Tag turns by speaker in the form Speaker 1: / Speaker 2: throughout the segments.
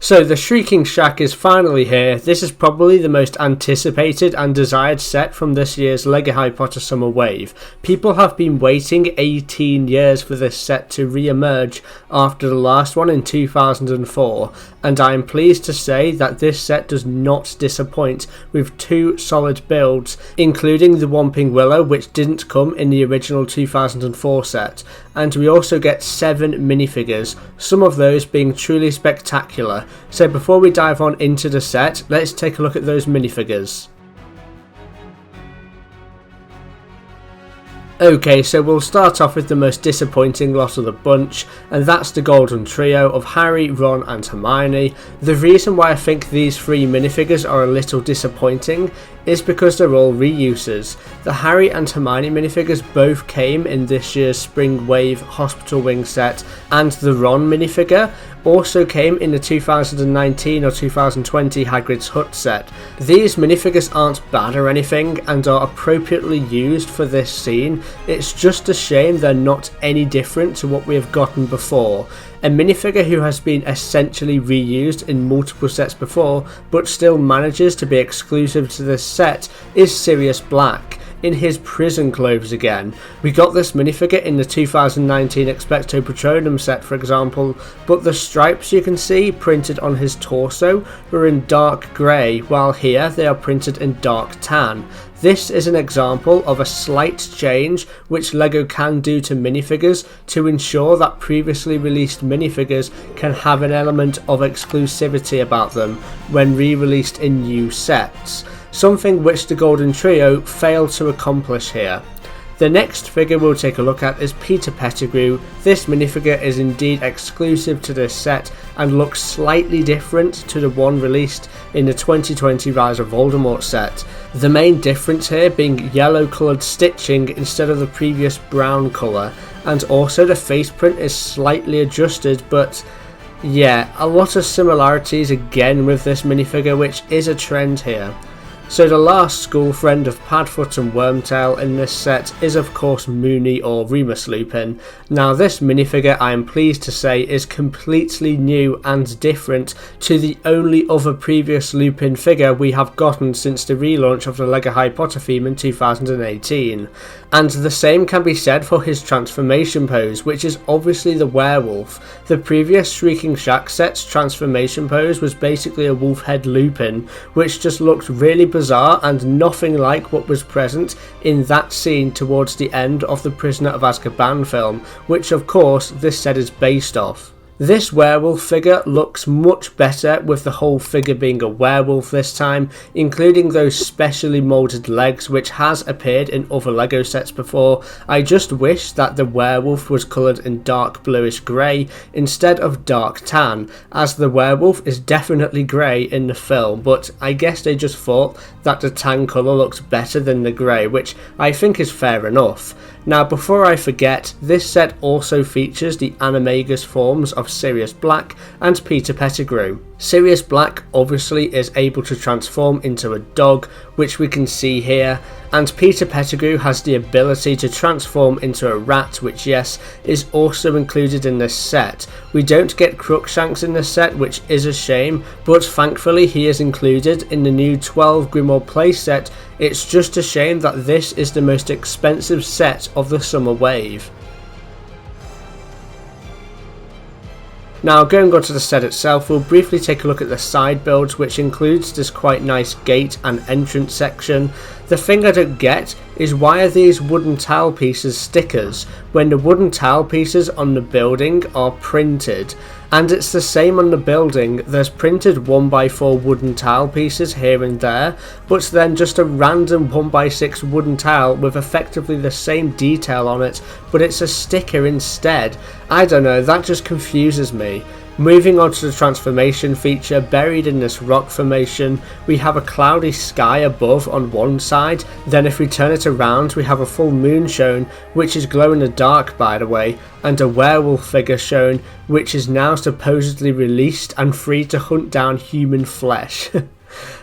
Speaker 1: So the Shrieking Shack is finally here. This is probably the most anticipated and desired set from this year's LEGO Harry Potter Summer Wave. People have been waiting 18 years for this set to re-emerge after the last one in 2004, and I am pleased to say that this set does not disappoint, with two solid builds, including the Whomping Willow, which didn't come in the original 2004 set, and we also get 7 minifigures, some of those being truly spectacular. So before we dive on into the set, let's take a look at those minifigures. Okay, so we'll start off with the most disappointing lot of the bunch, and that's the golden trio of Harry, Ron and Hermione. The reason why I think these 3 minifigures are a little disappointing is because they're all reuses. The Harry and Hermione minifigures both came in this year's Spring Wave Hospital Wing set, and the Ron minifigure also came in the 2019 or 2020 Hagrid's Hut set. These minifigures aren't bad or anything and are appropriately used for this scene. It's just a shame they're not any different to what we have gotten before. A minifigure who has been essentially reused in multiple sets before but still manages to be exclusive to this set is Sirius Black, in his prison clothes again. We got this minifigure in the 2019 Expecto Patronum set, for example, but the stripes you can see printed on his torso were in dark grey, while here they are printed in dark tan. This is an example of a slight change which LEGO can do to minifigures to ensure that previously released minifigures can have an element of exclusivity about them when re-released in new sets, something which the Golden Trio failed to accomplish here. The next figure we'll take a look at is Peter Pettigrew. This minifigure is indeed exclusive to this set and looks slightly different to the one released in the 2020 Rise of Voldemort set. The main difference here being yellow coloured stitching instead of the previous brown colour, and also the face print is slightly adjusted, but yeah, a lot of similarities again with this minifigure, which is a trend here. So the last school friend of Padfoot and Wormtail in this set is of course Moony or Remus Lupin. Now this minifigure, I am pleased to say, is completely new and different to the only other previous Lupin figure we have gotten since the relaunch of the LEGO Harry Potter theme in 2018. And the same can be said for his transformation pose, which is obviously the werewolf. The previous Shrieking Shack set's transformation pose was basically a wolf head Lupin, which just looked really bizarre and nothing like what was present in that scene towards the end of the Prisoner of Azkaban film, which of course this set is based off. This werewolf figure looks much better with the whole figure being a werewolf this time, including those specially moulded legs which has appeared in other LEGO sets before. I just wish that the werewolf was coloured in dark bluish grey instead of dark tan, as the werewolf is definitely grey in the film, but I guess they just thought that the tan colour looked better than the grey, which I think is fair enough. Now before I forget, this set also features the animagus forms of Sirius Black and Peter Pettigrew. Sirius Black obviously is able to transform into a dog, which we can see here, and Peter Pettigrew has the ability to transform into a rat, which yes, is also included in this set. We don't get Crookshanks in this set, which is a shame, but thankfully he is included in the new 12 Grimmauld playset. It's just a shame that this is the most expensive set of the summer wave. Now going on to the set itself, we'll briefly take a look at the side builds, which includes this quite nice gate and entrance section. The thing I don't get is why are these wooden tile pieces stickers when the wooden tile pieces on the building are printed? And it's the same on the building, there's printed 1x4 wooden tile pieces here and there, but then just a random 1x6 wooden tile with effectively the same detail on it, but it's a sticker instead. I don't know, that just confuses me. Moving on to the transformation feature, buried in this rock formation, we have a cloudy sky above on one side, then if we turn it around we have a full moon shown, which is glow in the dark by the way, and a werewolf figure shown, which is now supposedly released and free to hunt down human flesh.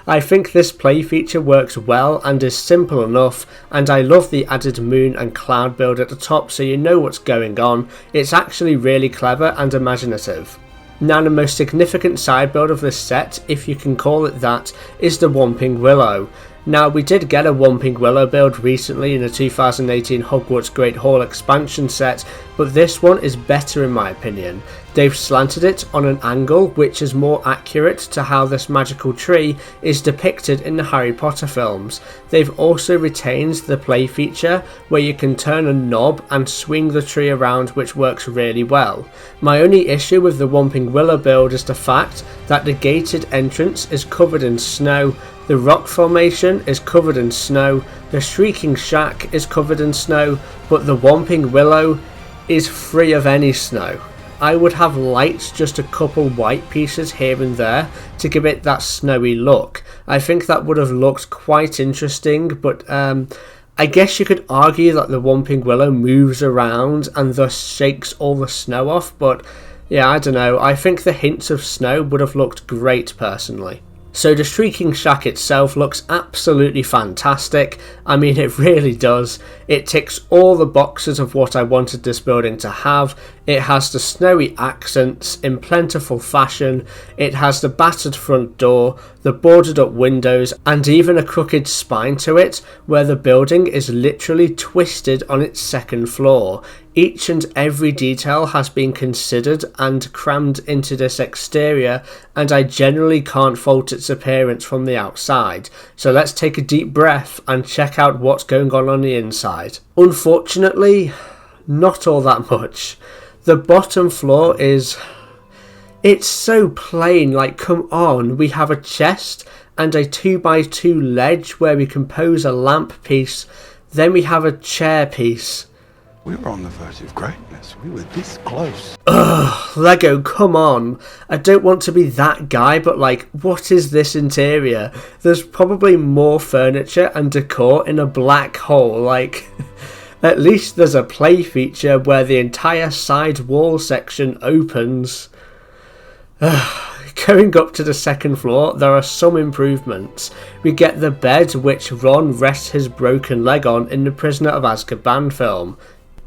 Speaker 1: I think this play feature works well and is simple enough, and I love the added moon and cloud build at the top so you know what's going on. It's actually really clever and imaginative. Now the most significant side build of this set, if you can call it that, is the Whomping Willow. Now we did get a Whomping Willow build recently in the 2018 Hogwarts Great Hall expansion set, but this one is better in my opinion. They've slanted it on an angle which is more accurate to how this magical tree is depicted in the Harry Potter films. They've also retained the play feature where you can turn a knob and swing the tree around, which works really well. My only issue with the Whomping Willow build is the fact that the gated entrance is covered in snow, the rock formation is covered in snow, the Shrieking Shack is covered in snow, but the Whomping Willow is free of any snow. I would have liked just a couple white pieces here and there to give it that snowy look. I think that would have looked quite interesting, but I guess you could argue that the Whomping Willow moves around and thus shakes all the snow off, but yeah, I don't know. I think the hints of snow would have looked great personally. So the Shrieking Shack itself looks absolutely fantastic. I mean, it really does. It ticks all the boxes of what I wanted this building to have. It has the snowy accents in plentiful fashion. It has the battered front door, the boarded up windows, and even a crooked spine to it, where the building is literally twisted on its second floor. Each and every detail has been considered and crammed into this exterior, and I generally can't fault its appearance from the outside. So let's take a deep breath and check out what's going on the inside. Unfortunately, not all that much. The bottom floor it's so plain, like come on, we have a chest and a 2x2 ledge where we can pose a lamp piece, then we have a chair piece.
Speaker 2: We were on the verge of greatness. We were this close.
Speaker 1: Ugh, Lego, come on. I don't want to be that guy, but like, what is this interior? There's probably more furniture and decor in a black hole, like... At least there's a play feature where the entire side wall section opens. Going up to the second floor, there are some improvements. We get the bed which Ron rests his broken leg on in the Prisoner of Azkaban film.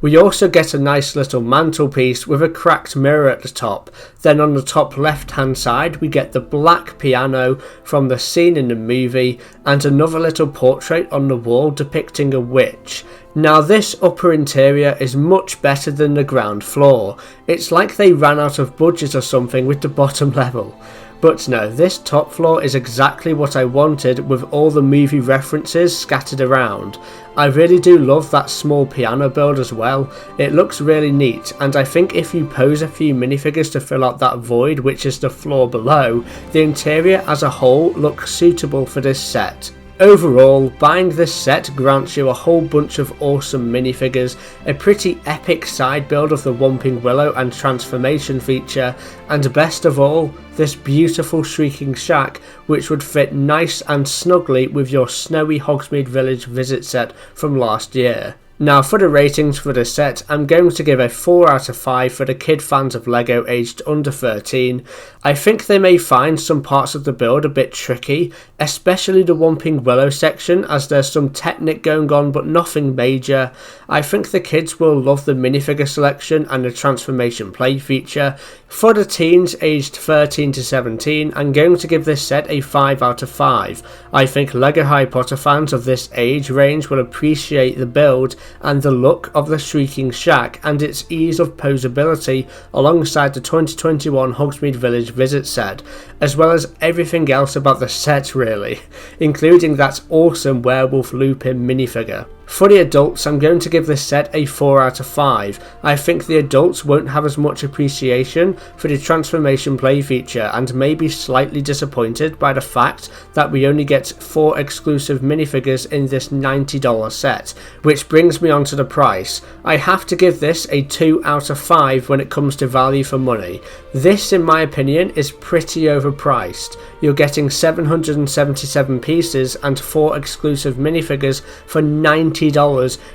Speaker 1: We also get a nice little mantelpiece with a cracked mirror at the top. Then on the top left hand side we get the black piano from the scene in the movie and another little portrait on the wall depicting a witch. Now this upper interior is much better than the ground floor. It's like they ran out of budget or something with the bottom level. But no, this top floor is exactly what I wanted with all the movie references scattered around. I really do love that small piano build as well. It looks really neat, and I think if you pose a few minifigures to fill out that void which is the floor below, the interior as a whole looks suitable for this set. Overall, buying this set grants you a whole bunch of awesome minifigures, a pretty epic side build of the Whomping Willow and transformation feature, and best of all, this beautiful Shrieking Shack which would fit nice and snugly with your snowy Hogsmeade Village visit set from last year. Now for the ratings for this set, I'm going to give a 4 out of 5 for the kid fans of LEGO aged under 13. I think they may find some parts of the build a bit tricky, especially the Whomping Willow section as there's some technic going on but nothing major. I think the kids will love the minifigure selection and the transformation play feature. For the teens aged 13 to 17, I'm going to give this set a 5 out of 5. I think LEGO Harry Potter fans of this age range will appreciate the build and the look of the Shrieking Shack and its ease of posability alongside the 2021 Hogsmeade Village visit set, as well as everything else about the set really, including that awesome Werewolf Lupin minifigure. For the adults, I'm going to give this set a 4 out of 5. I think the adults won't have as much appreciation for the transformation play feature and may be slightly disappointed by the fact that we only get 4 exclusive minifigures in this $90 set, which brings me on to the price. I have to give this a 2 out of 5 when it comes to value for money. This, in my opinion, is pretty overpriced. You're getting 777 pieces and 4 exclusive minifigures for $90,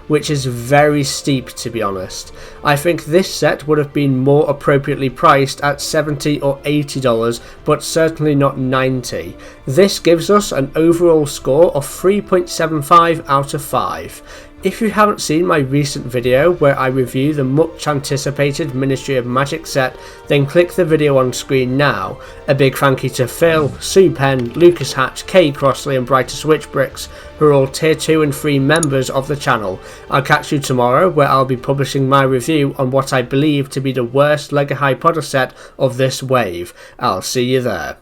Speaker 1: which is very steep to be honest. I think this set would have been more appropriately priced at $70 or $80, but certainly not $90. This gives us an overall score of 3.75 out of 5. If you haven't seen my recent video where I review the much anticipated Ministry of Magic set, then click the video on screen now. A big thank you to Phil, Sue Penn, Lucas Hatch, Kay Crossley and Brighter Switchbricks, who are all tier 2 and 3 members of the channel. I'll catch you tomorrow where I'll be publishing my review on what I believe to be the worst LEGO Harry Potter set of this wave. I'll see you there.